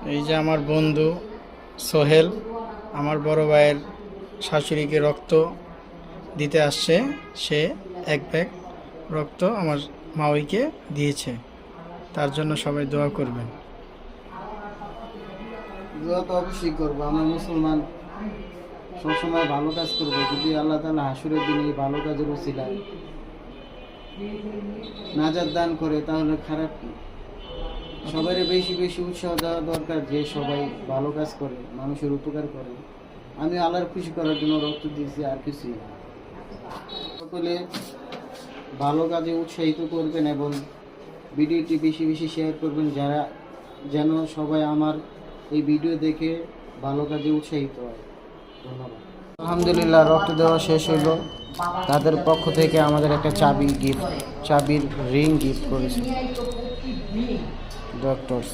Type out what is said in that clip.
এই যে আমার বন্ধু সোহেল আমার বড় ভাইয়ের শাশুড়িকে রক্ত দিতে আসছে। সে এক ব্যাগ রক্ত আমার মাওইকে দিয়েছে। তার জন্য সবাই দোয়া করবেন। দোয়া তো অবশ্যই করবো। আমরা মুসলমান, সবসময় ভালো কাজ করবো। যদি আল্লাহ তাআলা হাসুরের দিনে এই ভালো কাজের উসিলায় নাজাত দান করে তাহলে খারাপ কি? সবারই বেশি বেশি উৎসাহ দেওয়া দরকার যে সবাই ভালো কাজ করে, মানুষের উপকার করে। আমি আল্লাহর খুশি করার জন্য রক্ত দিয়েছি, আর কিছুই না। সকলে ভালো কাজে উৎসাহিত করবেন এবং ভিডিওটি বেশি বেশি শেয়ার করবেন, যারা যেন সবাই আমার এই ভিডিও দেখে ভালো কাজে উৎসাহিত হয়। ধন্যবাদ। আলহামদুলিল্লাহ, রক্ত দেওয়া শেষ হলো। তাদের পক্ষ থেকে আমাদের একটা চাবির রিং গিফট করেছে ডক্টরস।